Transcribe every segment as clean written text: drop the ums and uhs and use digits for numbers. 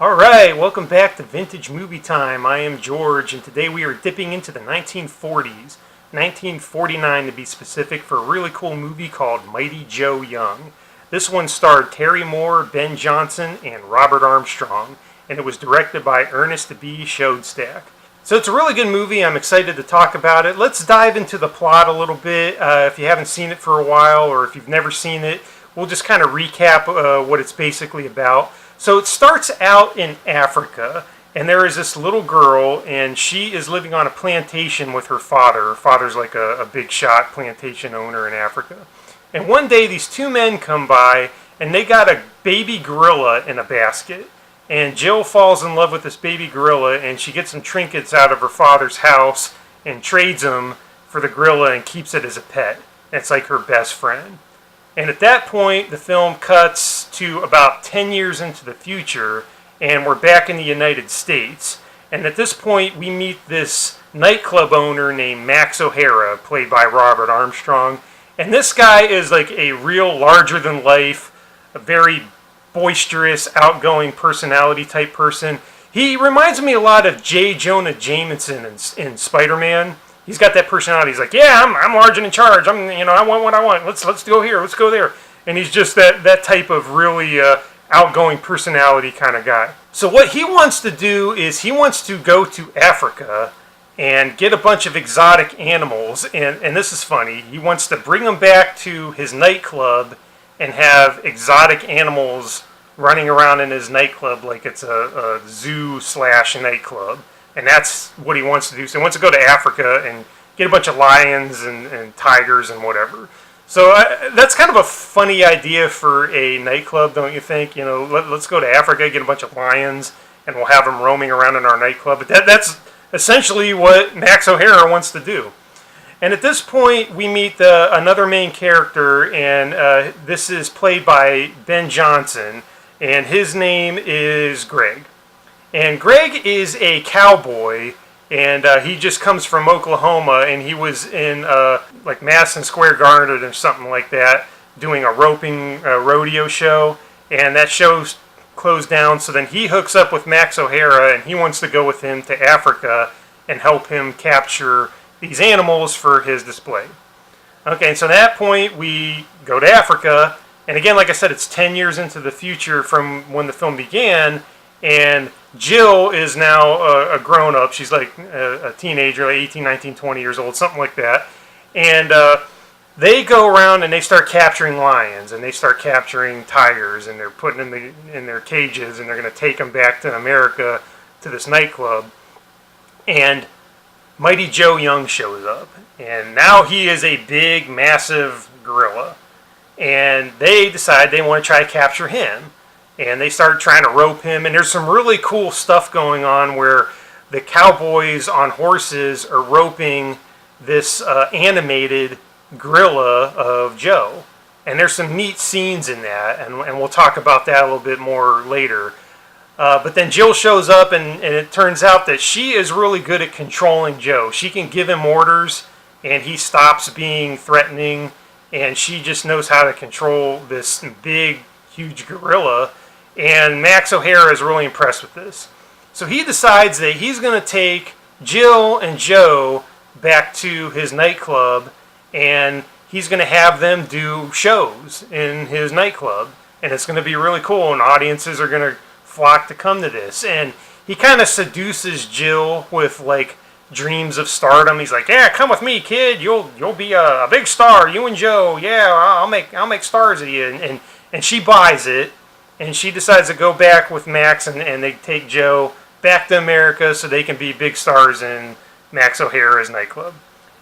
Alright, welcome back to Vintage Movie Time. I am George, and today we are dipping into the 1940s, 1949 to be specific, for a really cool movie called Mighty Joe Young. This one starred Terry Moore, Ben Johnson, and Robert Armstrong, and it was directed by Ernest B. Schoedsack. So it's a really good movie. I'm excited to talk about it. Let's dive into the plot a little bit. If you haven't seen it for a while, or if you've never seen it, we'll just kind of recap what it's basically about. So it starts out in Africa, and there is this little girl, and she is living on a plantation with her father. Her father's like a big shot plantation owner in Africa. And one day these two men come by, and they got a baby gorilla in a basket. And Jill falls in love with this baby gorilla, and she gets some trinkets out of her father's house and trades them for the gorilla and keeps it as a pet. It's like her best friend. And at that point, the film cuts to about 10 years into the future, and we're back in the United States. And at this point, we meet this nightclub owner named Max O'Hara, played by Robert Armstrong. And this guy is like a real larger-than-life, a very boisterous, outgoing personality type person. He reminds me a lot of J. Jonah Jameson in Spider-Man. He's got that personality. He's like, yeah, I'm large and in charge. I want what I want. Let's go here. Let's go there. And he's just that type of really outgoing personality kind of guy. So what he wants to do is he wants to go to Africa and get a bunch of exotic animals. And this is funny. He wants to bring them back to his nightclub and have exotic animals running around in his nightclub like it's a zoo/nightclub. And that's what he wants to do. So he wants to go to Africa and get a bunch of lions and tigers and whatever. So that's kind of a funny idea for a nightclub, don't you think? You know, let's go to Africa, get a bunch of lions, and we'll have them roaming around in our nightclub. But that's essentially what Max O'Hara wants to do. And at this point, we meet another main character, and this is played by Ben Johnson, and his name is Greg. And Greg is a cowboy, and he just comes from Oklahoma, and he was in like Madison Square Garden or something like that, doing a roping rodeo show, and that show's closed down. So then he hooks up with Max O'Hara, and he wants to go with him to Africa and help him capture these animals for his display. Okay, so at that point we go to Africa, and again, like I said, it's 10 years into the future from when the film began, and Jill is now a grown-up. She's like a teenager, like 18, 19, 20 years old, something like that. And they go around and they start capturing lions, and they start capturing tigers, and they're putting them in their cages, and they're going to take them back to America to this nightclub. And Mighty Joe Young shows up, and now he is a big, massive gorilla. And they decide they want to try to capture him. And they start trying to rope him, and there's some really cool stuff going on where the cowboys on horses are roping this animated gorilla of Joe. And there's some neat scenes in that, and we'll talk about that a little bit more later. But then Jill shows up, and it turns out that she is really good at controlling Joe. She can give him orders, and he stops being threatening, and she just knows how to control this big, huge gorilla. And Max O'Hara is really impressed with this. So he decides that he's going to take Jill and Joe back to his nightclub, and he's going to have them do shows in his nightclub. And it's going to be really cool, and audiences are going to flock to come to this. And he kind of seduces Jill with like dreams of stardom. He's like, yeah, come with me, kid. You'll be a big star. You and Joe. Yeah, I'll make stars of you. And she buys it. And she decides to go back with Max, and they take Joe back to America so they can be big stars in Max O'Hara's nightclub.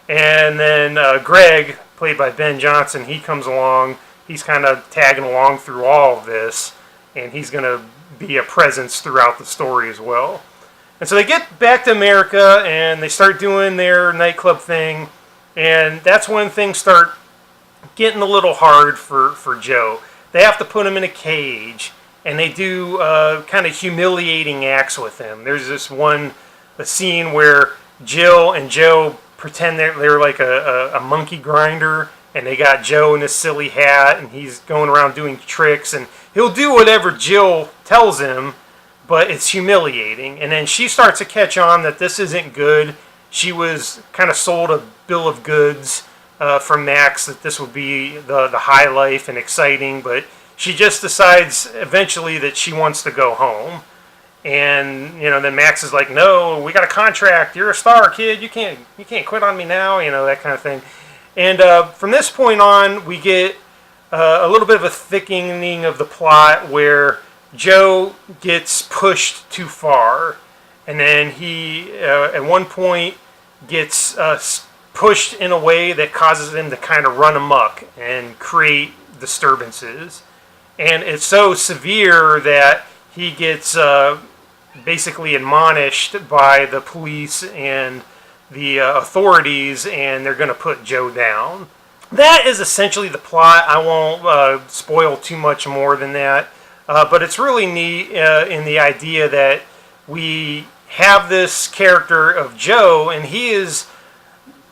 And then Greg, played by Ben Johnson, he comes along. He's kind of tagging along through all of this, and he's going to be a presence throughout the story as well. And so they get back to America, and they start doing their nightclub thing, and that's when things start getting a little hard for Joe. They have to put him in a cage, and they do kind of humiliating acts with him. There's this a scene where Jill and Joe pretend they're like a monkey grinder, and they got Joe in this silly hat, and he's going around doing tricks, and he'll do whatever Jill tells him, but it's humiliating. And then she starts to catch on that this isn't good. She was kind of sold a bill of goods from Max that this would be the high life and exciting, but she just decides eventually that she wants to go home. And then Max is like, "No, we got a contract. You're a star, kid. You can't quit on me now." That kind of thing. And from this point on, we get a little bit of a thickening of the plot where Joe gets pushed too far, and then he at one point gets pushed in a way that causes him to kind of run amok and create disturbances. And it's so severe that he gets basically admonished by the police and the authorities, and they're going to put Joe down. That is essentially the plot. I won't spoil too much more than that, but it's really neat in the idea that we have this character of Joe, and he is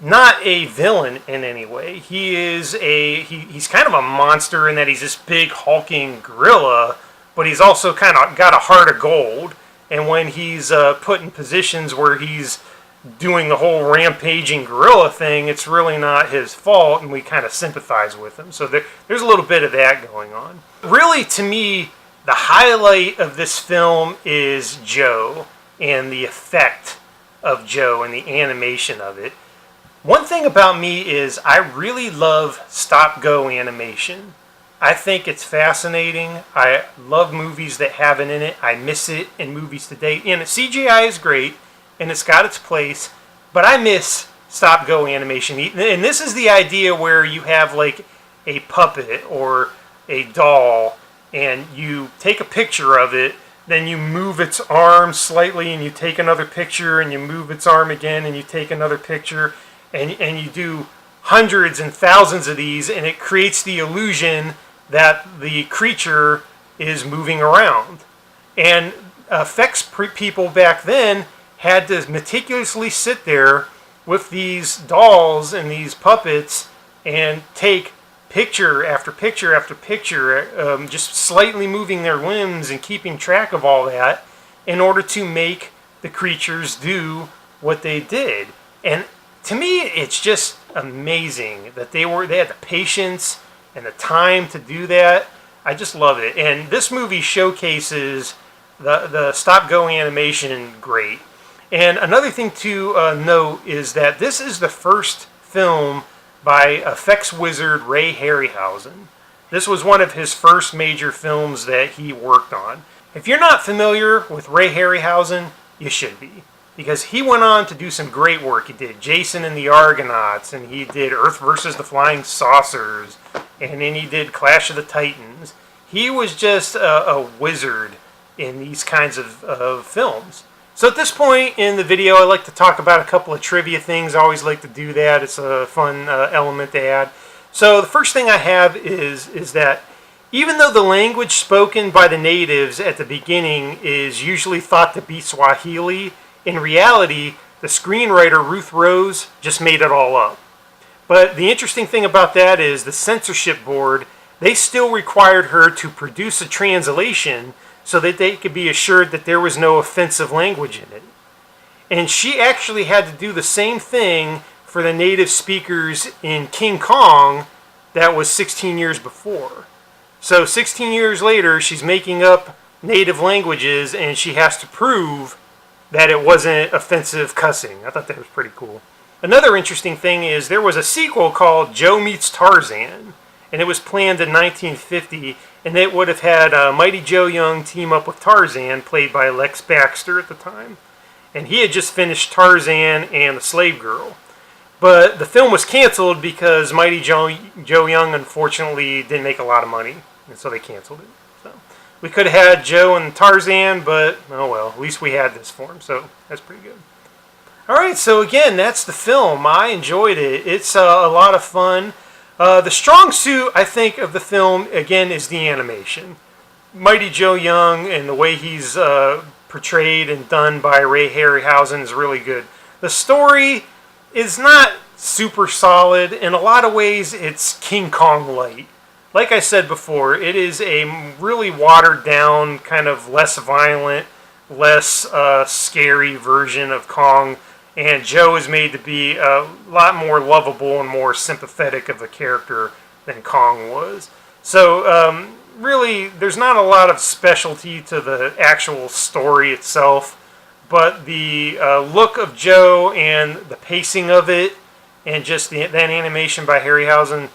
not a villain in any way. He is he's kind of a monster in that he's this big hulking gorilla, but he's also kind of got a heart of gold. And when he's put in positions where he's doing the whole rampaging gorilla thing, it's really not his fault, and we kind of sympathize with him. So there's a little bit of that going on. Really, to me, the highlight of this film is Joe and the effect of Joe and the animation of it. One thing about me is I really love stop-go animation. I think it's fascinating. I love movies that have it in it. I miss it in movies today. And CGI is great, and it's got its place, but I miss stop-go animation. And this is the idea where you have like a puppet or a doll, and you take a picture of it, then you move its arm slightly, and you take another picture, and you move its arm again, and you take another picture, and you do hundreds and thousands of these, and it creates the illusion that the creature is moving around. And effects people back then had to meticulously sit there with these dolls and these puppets and take picture after picture after picture, just slightly moving their limbs and keeping track of all that in order to make the creatures do what they did. And to me, it's just amazing that they had the patience and the time to do that. I just love it. And this movie showcases the stop-go animation great. And another thing to note is that this is the first film by effects wizard Ray Harryhausen. This was one of his first major films that he worked on. If you're not familiar with Ray Harryhausen, you should be, because he went on to do some great work. He did Jason and the Argonauts, and he did Earth versus the Flying Saucers, and then he did Clash of the Titans. He was just a wizard in these kinds of films. So at this point in the video, I like to talk about a couple of trivia things. I always like to do that. It's a fun element to add. So the first thing I have is that even though the language spoken by the natives at the beginning is usually thought to be Swahili, in reality, the screenwriter Ruth Rose just made it all up. But the interesting thing about that is the censorship board, they still required her to produce a translation so that they could be assured that there was no offensive language in it. And she actually had to do the same thing for the native speakers in King Kong that was 16 years before. So 16 years later, she's making up native languages, and she has to prove that it wasn't offensive cussing. I thought that was pretty cool. Another interesting thing is there was a sequel called Joe Meets Tarzan, and it was planned in 1950, and it would have had Mighty Joe Young team up with Tarzan, played by Lex Baxter at the time. And he had just finished Tarzan and The Slave Girl. But the film was canceled because Mighty Joe Young unfortunately didn't make a lot of money, and so they canceled it. So we could have had Joe and Tarzan, but oh well, at least we had this for him, so that's pretty good. Alright, so again, that's the film. I enjoyed it. It's a lot of fun. The strong suit, I think, of the film, again, is the animation. Mighty Joe Young and the way he's portrayed and done by Ray Harryhausen is really good. The story is not super solid. In a lot of ways, it's King Kong light. Like I said before, it is a really watered down, kind of less violent less scary version of Kong, and Joe is made to be a lot more lovable and more sympathetic of a character than Kong was. So really, there's not a lot of specialty to the actual story itself, but the look of Joe and the pacing of it, and just that animation by Harryhausen,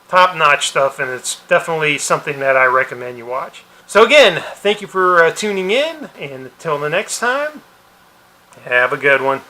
top-notch stuff, and it's definitely something that I recommend you watch. So again, thank you for tuning in, and until the next time, have a good one.